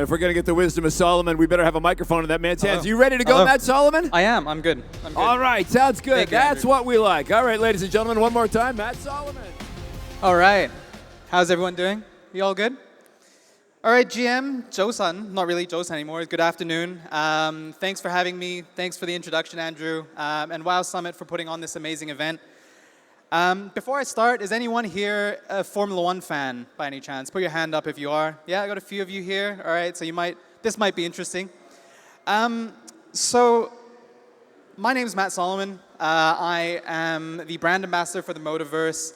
If we're going to get the wisdom of Solomon, we better have a microphone in that man's hands. Hello. You ready to go, Hello. Matt Solomon? I am. I'm good. All right. Sounds good. Thank you, That's Andrew. what we like. All right, ladies and gentlemen, one more time, Matt Solomon. All right. How's everyone doing? You all good? All right, GM, Joe-san. Not really Joe-san anymore. Good afternoon. Thanks for having me. Thanks for the introduction, Andrew. And Wow Summit for putting on this amazing event. Before I start, is anyone here a Formula One fan by any chance? Put your hand up if you are. Yeah, I got a few of you here. All right, so this might be interesting. So my name is Matt Solomon. I am the brand ambassador for the Motorverse.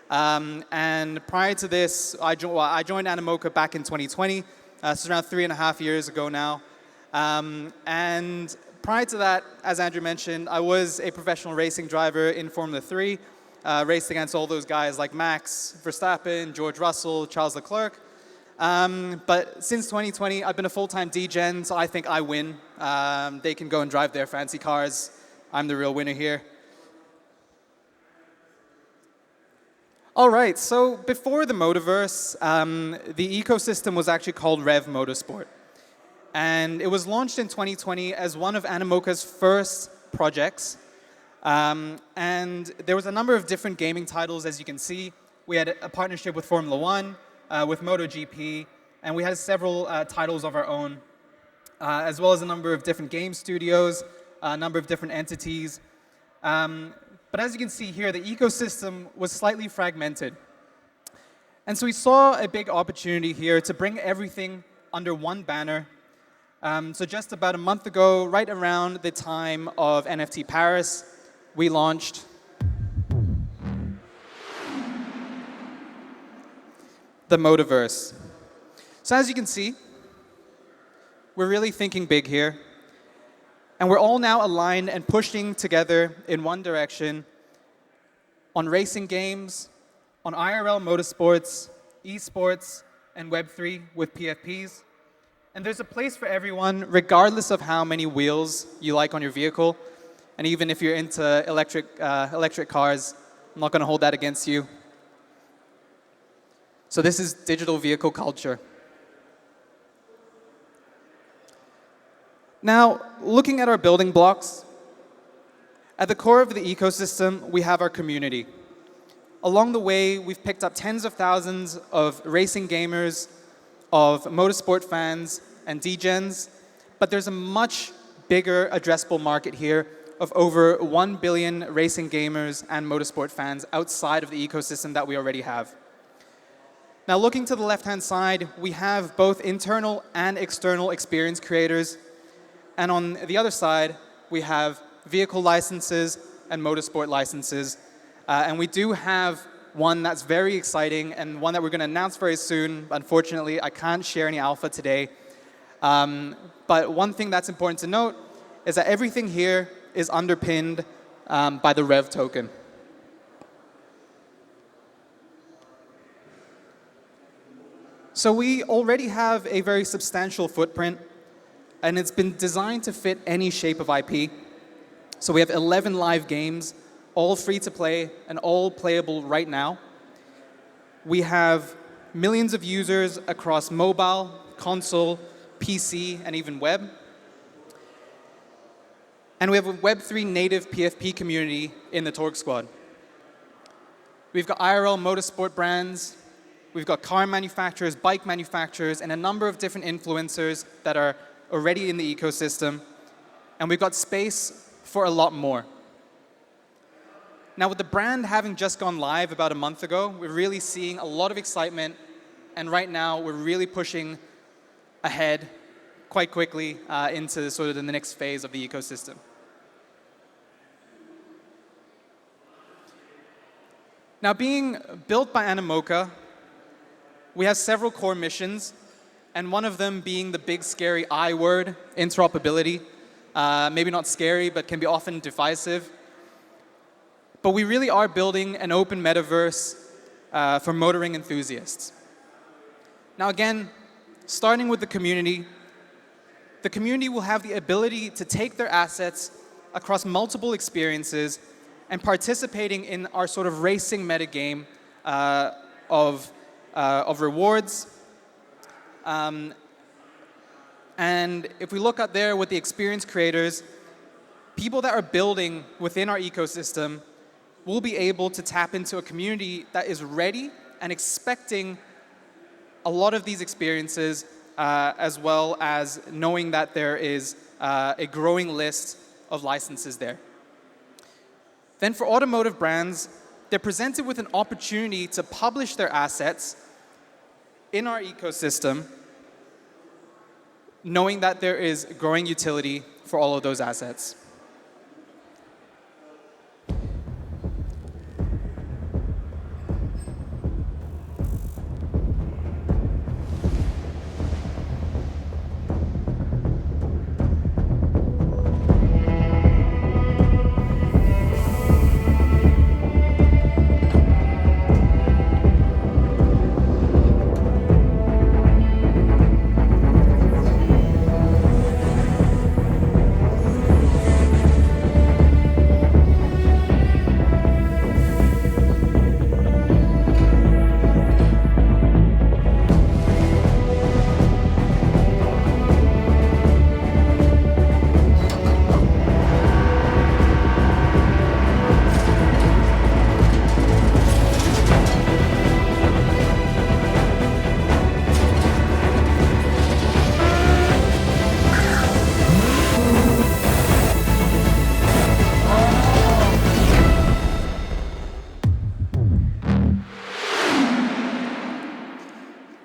And prior to this, I joined Animoca back in 2020. This is around 3.5 years ago now. And prior to that, as Andrew mentioned, I was a professional racing driver in Formula 3. Raced against all those guys like Max Verstappen, George Russell, Charles Leclerc. But since 2020, I've been a full-time D-Gen, so I think I win. They can go and drive their fancy cars. I'm the real winner here. All right, so before the Motorverse, the ecosystem was actually called Rev Motorsport. And it was launched in 2020 as one of Animoca's first projects. And there was a number of different gaming titles, as you can see. We had a partnership with Formula One, with MotoGP, and we had several titles of our own, as well as a number of different game studios, a number of different entities. But as you can see here, the ecosystem was slightly fragmented. And so we saw a big opportunity here to bring everything under one banner. So just about a month ago, right around the time of NFT Paris, we launched the Motorverse. So as you can see, we're really thinking big here. And we're all now aligned and pushing together in one direction on racing games, on IRL motorsports, esports, and Web3 with PFPs. And there's a place for everyone, regardless of how many wheels you like on your vehicle. And even if you're into electric cars, I'm not going to hold that against you. So this is digital vehicle culture. Now, looking at our building blocks, at the core of the ecosystem, we have our community. Along the way, we've picked up tens of thousands of racing gamers, of motorsport fans, and D-Gens, but there's a much bigger addressable market here of over 1 billion racing gamers and motorsport fans outside of the ecosystem that we already have. Now, looking to the left-hand side, we have both internal and external experience creators. And on the other side, we have vehicle licenses and motorsport licenses. And we do have one that's very exciting and one that we're going to announce very soon. Unfortunately, I can't share any alpha today. But one thing that's important to note is that everything here is underpinned by the Rev token. So we already have a very substantial footprint, and it's been designed to fit any shape of IP. So we have 11 live games, all free to play and all playable right now. We have millions of users across mobile, console, PC, and even web. And we have a Web3 native PFP community in the Torque Squad. We've got IRL motorsport brands, we've got car manufacturers, bike manufacturers, and a number of different influencers that are already in the ecosystem, and we've got space for a lot more. Now, with the brand having just gone live about a month ago, we're really seeing a lot of excitement, and right now we're really pushing ahead quite quickly into sort of the next phase of the ecosystem. Now, being built by Animoca, we have several core missions, and one of them being the big scary I word, interoperability. Maybe not scary, but can be often divisive. But we really are building an open metaverse for motoring enthusiasts. Now again, starting with the community will have the ability to take their assets across multiple experiences and participating in our sort of racing metagame of rewards, And if we look out there with the experience creators, people that are building within our ecosystem will be able to tap into a community that is ready and expecting a lot of these experiences, as well as knowing that there is a growing list of licenses there. Then for automotive brands, they're presented with an opportunity to publish their assets in our ecosystem, knowing that there is growing utility for all of those assets.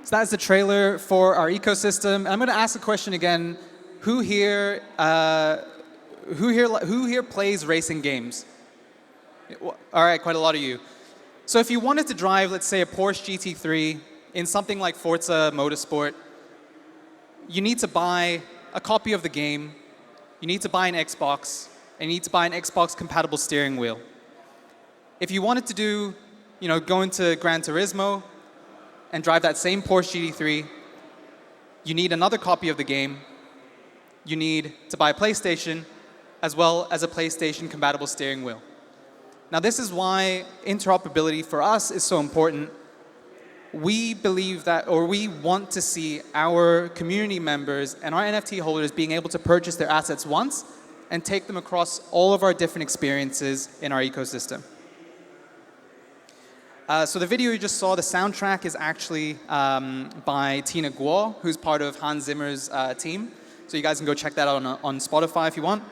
So that's the trailer for our ecosystem. And I'm going to ask the question again: who here plays racing games? All right, quite a lot of you. So if you wanted to drive, let's say, a Porsche GT3 in something like Forza Motorsport, you need to buy a copy of the game, you need to buy an Xbox, and you need to buy an Xbox compatible steering wheel. If you wanted to do, go into Gran Turismo and drive that same Porsche GT3, you need another copy of the game, you need to buy a PlayStation, as well as a PlayStation compatible steering wheel. Now this is why interoperability for us is so important. We believe that, or we want to see our community members and our NFT holders being able to purchase their assets once and take them across all of our different experiences in our ecosystem. So the video you just saw, the soundtrack is actually by Tina Guo, who's part of Hans Zimmer's team. So you guys can go check that out on Spotify if you want.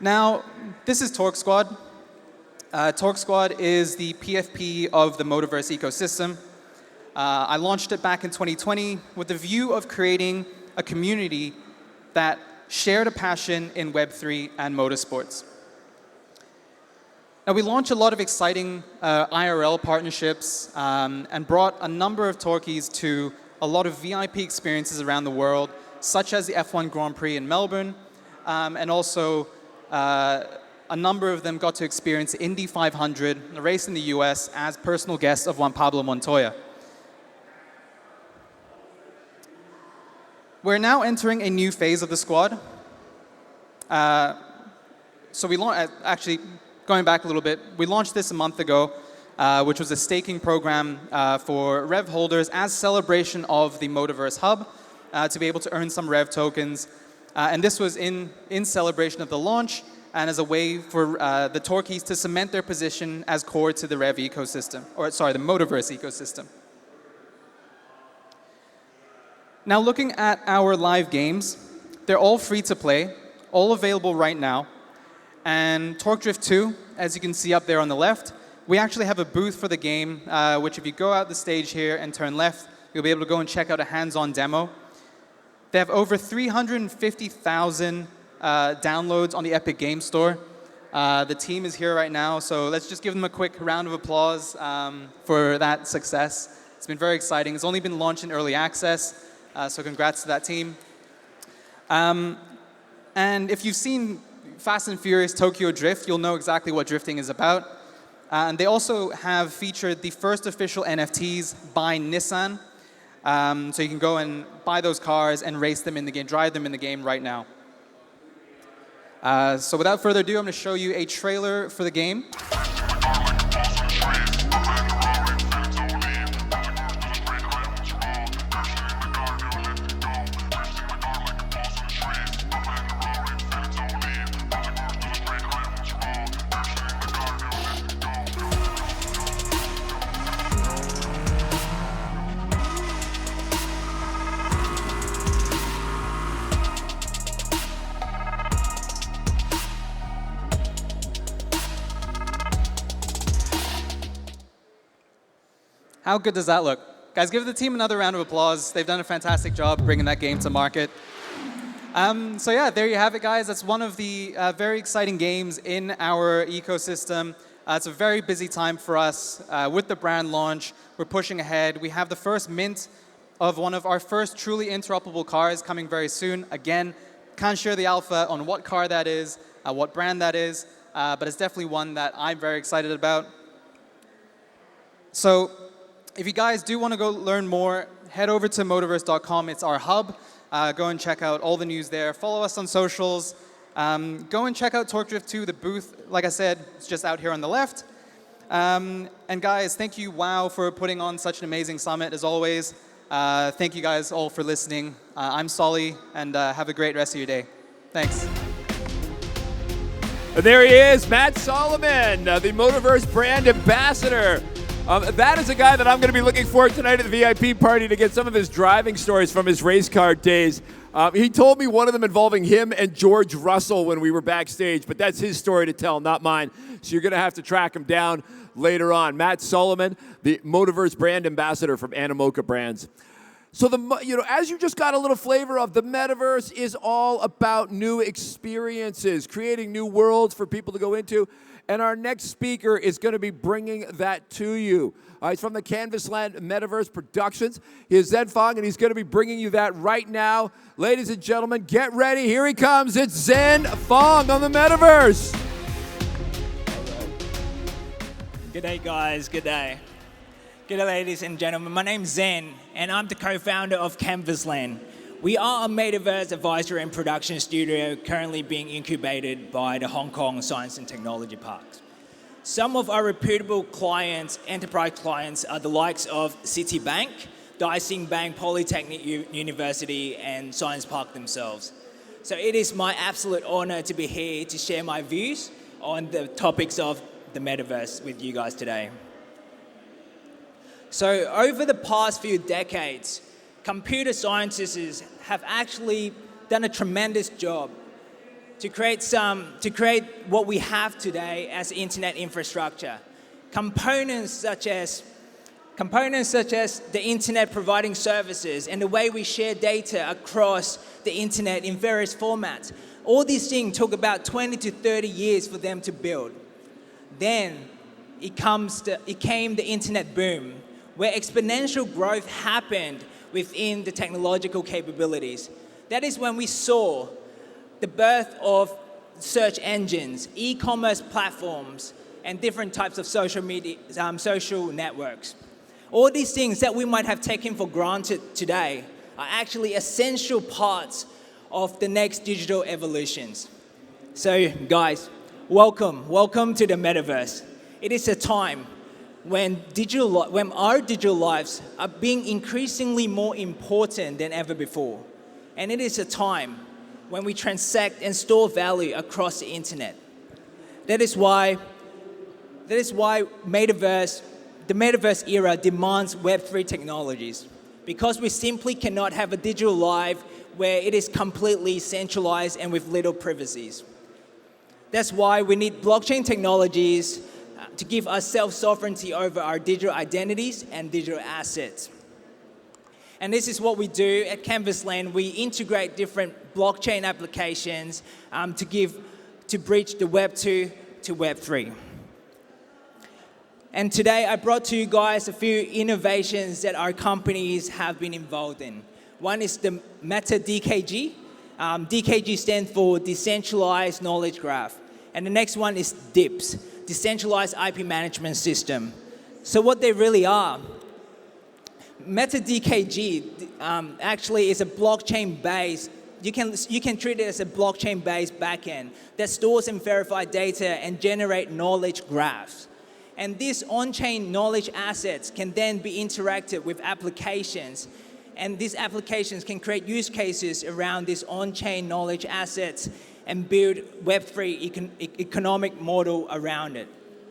Now, this is Torque Squad. Torque Squad is the PFP of the Motorverse ecosystem. I launched it back in 2020 with the view of creating a community that shared a passion in Web3 and motorsports. Now, we launched a lot of exciting IRL partnerships and brought a number of Torquies to a lot of VIP experiences around the world, such as the F1 Grand Prix in Melbourne, and also a number of them got to experience Indy 500, a race in the US, as personal guests of Juan Pablo Montoya. We're now entering a new phase of the squad. So we actually, going back a little bit, we launched this a month ago, which was a staking program for Rev holders as celebration of the Motorverse Hub to be able to earn some Rev tokens. And this was in celebration of the launch and as a way for the Torquies to cement their position as core to the Rev ecosystem, or sorry, the Motorverse ecosystem. Now looking at our live games, they're all free to play, all available right now. And Torque Drift 2, as you can see up there on the left, we actually have a booth for the game, which if you go out the stage here and turn left, you'll be able to go and check out a hands-on demo. They have over 350,000 downloads on the Epic Game Store. The team is here right now, so let's just give them a quick round of applause for that success. It's been very exciting. It's only been launched in early access, so congrats to that team. And if you've seen Fast and Furious Tokyo Drift, you'll know exactly what drifting is about. And they also have featured the first official NFTs by Nissan. So you can go and buy those cars and race them in the game, drive them in the game right now. So without further ado, I'm going to show you a trailer for the game. How good does that look? Guys, give the team another round of applause. They've done a fantastic job bringing that game to market. So yeah, there you have it, guys. That's one of the very exciting games in our ecosystem. It's a very busy time for us with the brand launch. We're pushing ahead. We have the first mint of one of our first truly interoperable cars coming very soon. Again, can't share the alpha on what car that is, what brand that is, but it's definitely one that I'm very excited about. So if you guys do want to go learn more, head over to motorverse.com. It's our hub. Go and check out all the news there. Follow us on socials. Go and check out TorqueDrift 2, the booth. Like I said, it's just out here on the left. And guys, thank you, WOW, for putting on such an amazing summit, as always. Thank you guys all for listening. I'm Solly, and have a great rest of your day. Thanks. And there he is, Matt Solomon, the Motorverse Brand Ambassador. That is a guy that I'm going to be looking for tonight at the VIP party to get some of his driving stories from his race car days. He told me one of them involving him and George Russell when we were backstage, but that's his story to tell, not mine. So you're going to have to track him down later on. Matt Solomon, the Motorverse Brand Ambassador from Animoca Brands. So as you just got a little flavor of, the metaverse is all about new experiences, creating new worlds for people to go into. And our next speaker is going to be bringing that to you. He's from the Canvasland Metaverse Productions. He is Zen Fong, and he's going to be bringing you that right now. Ladies and gentlemen, get ready. Here he comes. It's Zen Fong on the Metaverse. Good day, guys. Good day. Good day, ladies and gentlemen. My name's Zen, and I'm the co-founder of Canvasland. We are a Metaverse advisory and production studio currently being incubated by the Hong Kong Science and Technology Parks. Some of our reputable clients, enterprise clients, are the likes of Citibank, Daising Bank, Polytechnic University, and Science Park themselves. So it is my absolute honor to be here to share my views on the topics of the Metaverse with you guys today. So over the past few decades, computer scientists have actually done a tremendous job to create what we have today as internet infrastructure. Components such as the internet providing services and the way we share data across the internet in various formats. All these things took about 20 to 30 years for them to build. Then it came the internet boom, where exponential growth happened within the technological capabilities. That is when we saw the birth of search engines, e-commerce platforms, and different types of social media, social networks. All these things that we might have taken for granted today are actually essential parts of the next digital evolutions. So guys, welcome to the Metaverse. It is a time when our digital lives are being increasingly more important than ever before. And it is a time when we transact and store value across the internet. That is why the Metaverse era demands Web3 technologies, because we simply cannot have a digital life where it is completely centralized and with little privacies. That's why we need blockchain technologies to give us self-sovereignty over our digital identities and digital assets. And this is what we do at Canvasland. We integrate different blockchain applications to bridge the Web 2 to Web 3. And today I brought to you guys a few innovations that our companies have been involved in. One is the Meta DKG. DKG stands for Decentralized Knowledge Graph. And the next one is DIPS, Decentralized IP Management System. So what they really are, Meta DKG actually is a blockchain-based, you can treat it as a blockchain-based backend that stores and verifies data and generate knowledge graphs. And these on-chain knowledge assets can then be interacted with applications. And these applications can create use cases around these on-chain knowledge assets and build Web3 economic model around it.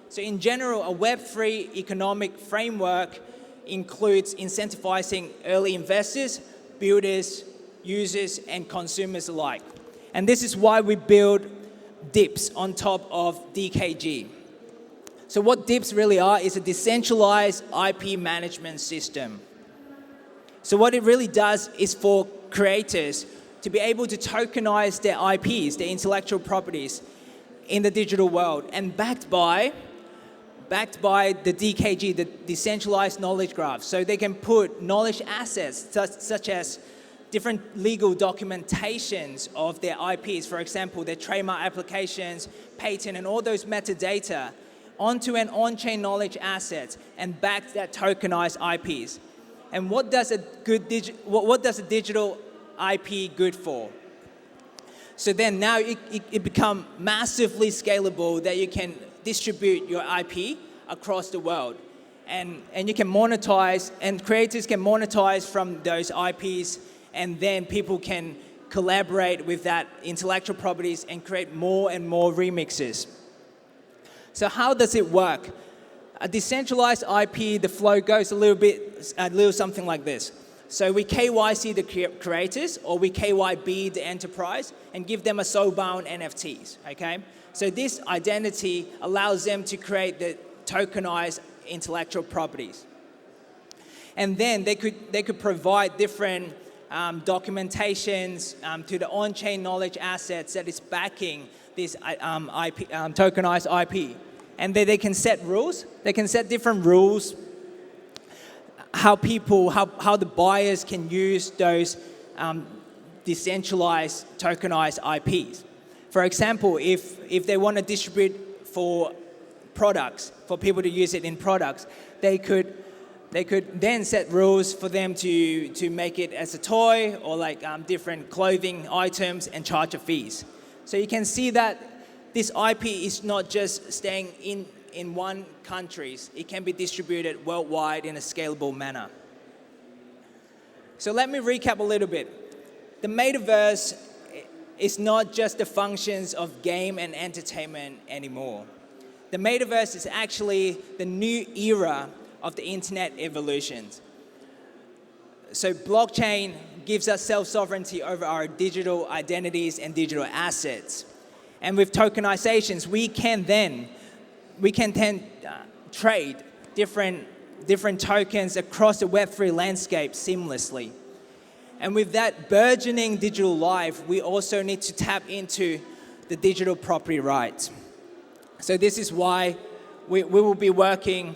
So in general, a Web3 economic framework includes incentivizing early investors, builders, users, and consumers alike. And this is why we build DIPS on top of DKG. So what DIPs really are is a decentralized IP management system. So what it really does is for creators to be able to tokenize their IPs, their intellectual properties, in the digital world, and backed by the DKG, the decentralized knowledge graph. So they can put knowledge assets such as different legal documentations of their IPs, for example, their trademark applications, patent, and all those metadata onto an on-chain knowledge asset and back that tokenized IPs. And what does a digital IP good for? So then now it becomes massively scalable that you can distribute your IP across the world. And you can monetize, and creators can monetize from those IPs, and then people can collaborate with that intellectual properties and create more and more remixes. So how does it work? A decentralized IP, the flow goes a little something like this. So we KYC the creators, or we KYB the enterprise, and give them a soul-bound NFTs, okay? So this identity allows them to create the tokenized intellectual properties. And then they could provide different documentations to the on-chain knowledge assets that is backing this tokenized IP. And they can set rules. They can set different rules how the buyers can use those decentralized tokenized IPs. For example, if they want to distribute for products, for people to use it in products, they could then set rules for them to make it as a toy or like different clothing items and charge a fees. So you can see that this IP is not just staying in one country. It can be distributed worldwide in a scalable manner. So let me recap a little bit. The metaverse is not just the functions of game and entertainment anymore. The metaverse is actually the new era of the internet evolution. So blockchain gives us self-sovereignty over our digital identities and digital assets. And with tokenizations, we can then trade different tokens across the Web3 landscape seamlessly. And with that burgeoning digital life, we also need to tap into the digital property rights. So this is why we're working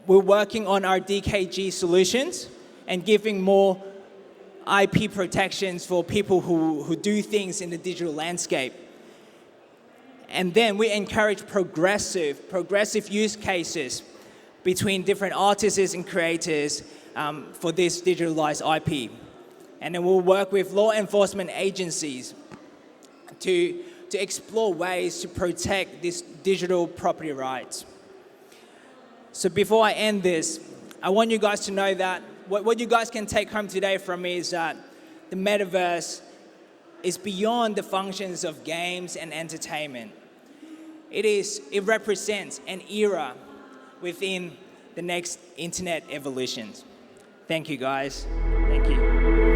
on our DKG solutions and giving more IP protections for people who do things in the digital landscape. And then we encourage progressive use cases between different artists and creators for this digitalized IP. And then we'll work with law enforcement agencies to explore ways to protect these digital property rights. So before I end this, I want you guys to know that what you guys can take home today from me is that the metaverse is beyond the functions of games and entertainment. It represents an era within the next internet evolutions. Thank you, guys. Thank you.